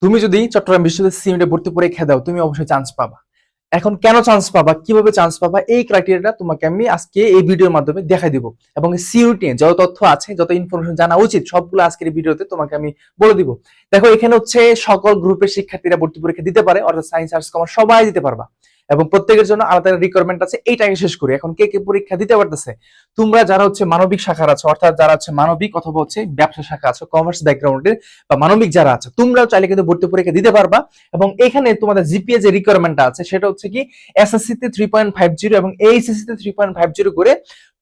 তুমি যদি চট্টগ্রাম বিশ্ববিদ্যালয়ের সিইউনিটে ভর্তি পরীক্ষা দাও, তুমি অবশ্যই চান্স পাবা। এখন কেন চান্স পাবা, কিভাবে চান্স পাবা, এই ক্রাইটেরিয়াটা তোমাকে আমি আজকে এই ভিডিওর মাধ্যমে দেখাই দিব। এবং সিইউটি যত তথ্য আছে, যত ইনফরমেশন জানা উচিত, সবগুলো আজকের এই ভিডিওতে তোমাকে আমি বলে দিব। দেখো, এখানে হচ্ছে সকল গ্রুপের শিক্ষার্থীরা ভর্তি পরীক্ষা দিতে পারে, অর্থাৎ সায়েন্স, আর্টস, কমার্স সবাই দিতে পারবা। এবং প্রত্যেকের জন্য আলাদা রিকোয়ারমেন্ট আছে। এইটাকে শেষ করি, এখন কে কে পরীক্ষা দিতে পারতেছে। তোমরা যারা হচ্ছে মানবিক শাখার আছো, অর্থাৎ যারা হচ্ছে মানবিক অথবা হচ্ছে ব্যবসা শাখা আছো, কমার্স ব্যাকগ্রাউন্ডের বা মানবিক যারা আছে, তোমরাও চাইলে কিন্তু ভর্তি পরীক্ষা দিতে পারবা। এবং এখানে তোমাদের জিপিএ যে রিকোয়ারমেন্টটা আছে সেটা হচ্ছে কি, এসএসসি তে 3.50 এবং এইচএসসি তে 3.50 করে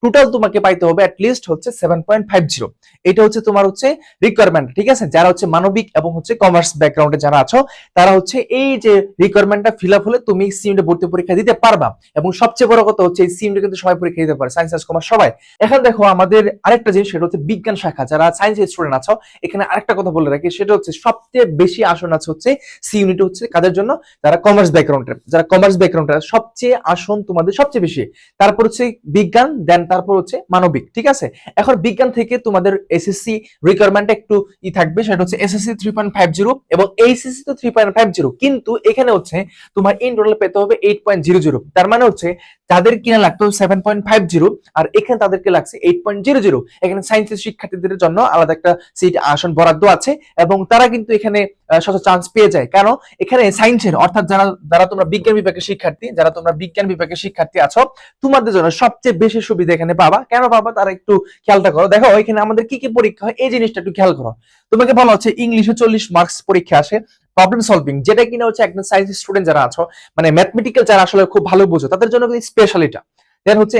টোটাল তোমাকে পাইতে হবে অ্যাটলিস্ট হচ্ছে 7.50। এটা হচ্ছে তোমার হচ্ছে রিকোয়ারমেন্ট, ঠিক আছে। যারা হচ্ছে মানবিক এবং হচ্ছে কমার্স ব্যাকগ্রাউন্ডে যারা আছো, তারা হচ্ছে এই যে রিকোয়ারমেন্টটা ফিল আপ হলে তুমি সিইউনিটে ভর্তি পরীক্ষা দিতে পারবা। এবং সবচেয়ে বড় কথা হচ্ছে এই সিইউনিটে কিন্তু সবাই পরীক্ষা দিতে পারে, সায়েন্স, আর্টস, কমার্স সবাই। এখন দেখো, আমাদের আরেকটা জিনিস, সেটা হচ্ছে বিজ্ঞান শাখা যারা সায়েন্সের স্টুডেন্ট আছো, এখানে আরেকটা কথা বলে রাখি, সেটা হচ্ছে সবচেয়ে বেশি আসন আছে হচ্ছে সিইউনিটে হচ্ছে কাদের জন্য, যারা কমার্স ব্যাকগ্রাউন্ডের। যারা কমার্স ব্যাকগ্রাউন্ডের সবচেয়ে আসন তোমাদের সবচেয়ে বেশি, তারপর হচ্ছে বিজ্ঞান, দেন তারপর হচ্ছে মানবিক, ঠিক আছে। এখন বিজ্ঞান থেকে তোমাদের এসএসসি রিকোয়ারমেন্ট একটু থাকবে, সেটা হচ্ছে এসএসসি 3.50 এবং এইচএসসি তো 3.50, কিন্তু এখানে হচ্ছে তোমার ইন টোটাল পেতে হবে 8.00। তার মানে হচ্ছে যাদের কিনা লাগতো 7.50 আর এখানে তাদেরকে লাগছে 8.00। এখানে সায়েন্সের শিক্ষার্থীদের জন্য আলাদা একটা সিট আসন বরাদ্দ আছে এবং তারা কিন্তু এখানে সহজ চান্স পেয়ে যায়। কারণ এখানে সায়েন্সের, অর্থাৎ যারা তোমরা বিজ্ঞান বিভাগের শিক্ষার্থী, যারা তোমরা বিজ্ঞান বিভাগের শিক্ষার্থী আছো, তোমাদের জন্য সবচেয়ে বেশি সুবিধা এখানে পাবা। কেন পাবা তারা একটু খেয়ালটা করো। দেখো, এখানে আমাদের কি কি পরীক্ষা হয়, এই জিনিসটা একটু খেয়াল করো। তোমাকে বলা হচ্ছে ইংলিশে 40 মার্কস পরীক্ষা আসে, প্রবলেম সলভিং, যেটা কিনা হচ্ছে একদম সায়েন্স স্টুডেন্ট যারা আছো, মানে ম্যাথমেটিক্যাল যারা আসলে খুব ভালো বোঝো, তাদের জন্য কিন্তু স্পেশাল এটা। দেন হচ্ছে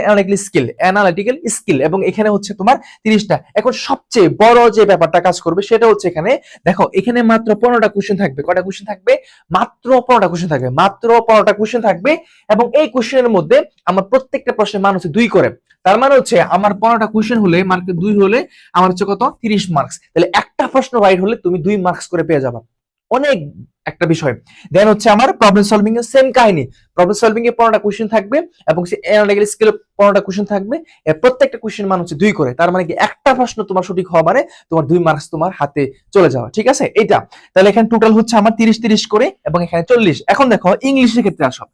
অ্যানালিটিক্যাল স্কিল এবং এখানে হচ্ছে তোমার 30টা। এখন সবচেয়ে বড় যে ব্যাপারটা কাজ করবে সেটা হচ্ছে এখানে দেখো, এখানে মাত্র 15টা কোশ্চেন থাকবে। কয়টা কোশ্চেন থাকবে? মাত্র 15টা কোশ্চেন থাকবে, মাত্র 15টা কোশ্চেন থাকবে। এবং এই কোশ্চেনের মধ্যে আমার প্রত্যেকটা প্রশ্নের মান হচ্ছে 2 করে। তার মানে হচ্ছে আমার 15টা কোশ্চেন হলে মার্কে 2 হলে আমার হচ্ছে কত, 30 মার্কস। তাহলে একটা প্রশ্ন রাইট হলে তুমি 2 মার্কস করে পেয়ে যাবা। অনেক একটা বিষয়। দেন হচ্ছে আমার প্রবলেম সলভিং এর সেম কাহিনী। প্রবলেম সলভিং এ 15টা কোশ্চেন থাকবে এবং অ্যানালিটিক্যাল স্কিলে 15টা কোশ্চেন থাকবে। প্রত্যেকটা কোশ্চেন মান হচ্ছে 2 করে। তার মানে কি, একটা প্রশ্ন তোমার সঠিক হওয়া মানে তোমার 2 মার্কস তোমার হাতে চলে যাওয়া, ঠিক আছে। এটা তাহলে এখানে টোটাল হচ্ছে আমার 30 করে এবং এখানে 40। এখন দেখো, ইংলিশের ক্ষেত্রে আসো।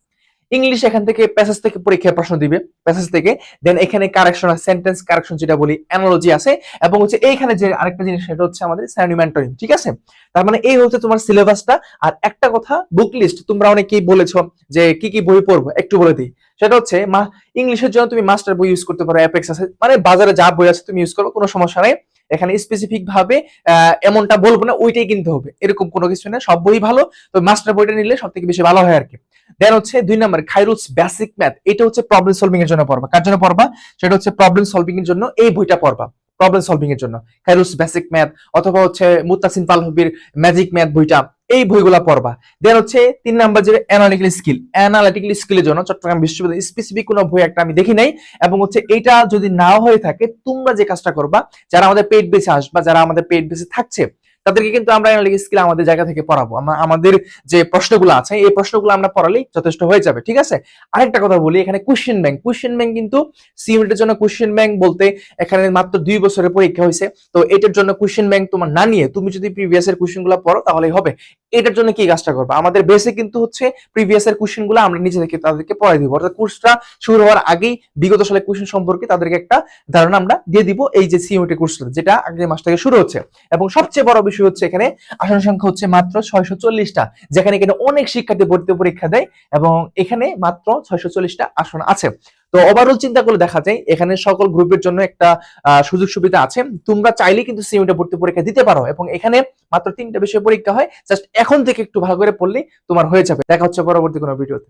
ইংলিশ এখান থেকে প্যাসেজ থেকে পরীক্ষার প্রশ্ন দিবে, প্যাসেজ থেকে। দেন এখানে কারেকশন, সেন্টেন্স কারেকশন যেটা বলি, অ্যানালজি আছে। এবং হচ্ছে এইখানে যে আরেকটা জিনিস, সেটা হচ্ছে আমাদের সিনোনিম মেন্টরিং, ঠিক আছে। তার মানে এই হচ্ছে তোমার সিলেবাসটা। আর একটা কথা, বুক লিস্ট তোমরা অনেকেই বলেছো যে কি কি বই পড়বো, একটু বলে দিই। সেটা হচ্ছে ইংলিশের জন্য তুমি মাস্টার বই ইউজ করতে পারো, অ্যাপেক্স আছে, মানে বাজারে যা বই আছে তুমি ইউজ করো, কোনো সমস্যা নাই। এখানে স্পেসিফিক ভাবে এমনটা বলবো না ওইটাই কিনতে হবে, এরকম কোনো কিছু না, সব বই ভালো। তো মাস্টার বইটা নিলে সব থেকে বেশি ভালো হয় আর কি। দেন হচ্ছে 2 নাম্বার খাইরুলস বেসিক ম্যাথ, এটা হচ্ছে প্রবলেম সলভিং এর জন্য পড়বা। কার জন্য পড়বা? সেটা হচ্ছে প্রবলেম সলভিং এর জন্য এই বইটা পড়বা, প্রবলেম সলভিং এর জন্য খাইরুলস বেসিক ম্যাথ, অথবা হচ্ছে মুত্তাসিন পালহবির ম্যাজিক ম্যাথ বইটা, এই বইগুলা পড়বা। দেন হচ্ছে 3 নাম্বার যে অ্যানালিটিক্যাল স্কিলের জন্য চট্টগ্রাম বিশ্ববিদ্যালয় স্পেসিফিক কোনো বই একটা আমি দেখি নাই। এবং হচ্ছে এটা যদি নাও হয়ে থাকে, তোমরা যে কাজটা করবা, যারা আমাদের পেইড বেসে আসবা, যারা আমাদের পেইড বেসে থাকছে, তাদেরকে কিন্তু আমরা অ্যানালিটিক্যাল স্কিল আমাদের জায়গা থেকে পড়াবো। আমাদের যে প্রশ্নগুলো আছে, এই প্রশ্নগুলো আমরা পড়ালেই যথেষ্ট হয়ে যাবে, ঠিক আছে। আরেকটা কথা বলি, এখানে কোশ্চেন ব্যাংক কিন্তু সিইউনিটের জন্য কোশ্চেন ব্যাংক বলতে এখানে মাত্র 2 বছরের পরীক্ষা হয়েছে। তো এটার জন্য কোশ্চেন ব্যাংক তোমার না নিয়ে তুমি যদি প্রিভিয়াস এর কোশ্চেনগুলো পড়ো তাহলেই হবে। এটার জন্য কি কাজটা করবা, আমাদের বেসে কিন্তু হচ্ছে প্রিভিয়াস এর কোশ্চেনগুলো আমরা নিজে থেকে তাদেরকে পড়াই দিব, অর্থাৎ কোর্সটা শুরু হওয়ার আগেই বিগত সালের কোশ্চেন সম্পর্কে তাদেরকে একটা ধারণা আমরা দিয়ে দিব, এই যে সিইউনিটি কোর্সটা যেটা আগের মাস থেকে শুরু হচ্ছে। এবং সবচেয়ে বড় বিষয় হচ্ছে এখানে আসন সংখ্যা হচ্ছে মাত্র 640টা, যেখানে এখানে অনেক শিক্ষার্থী ভর্তি পরীক্ষা দেয় এবং এখানে মাত্র 640টা আসন আছে। তো ওভারঅল চিন্তা করে দেখা যায় এখানে সকল গ্রুপের জন্য একটা সুযোগ সুবিধা আছে। তোমরা চাইলে কিন্তু সিইউনিটি ভর্তি পরীক্ষা দিতে পারো এবং এখানে মাত্র 3টা বিষয় পরীক্ষা হয়। জাস্ট এখন থেকে একটু ভালো করে পড়লেই তোমার হয়ে যাবে। দেখা হচ্ছে পরবর্তী কোনো ভিডিওতে।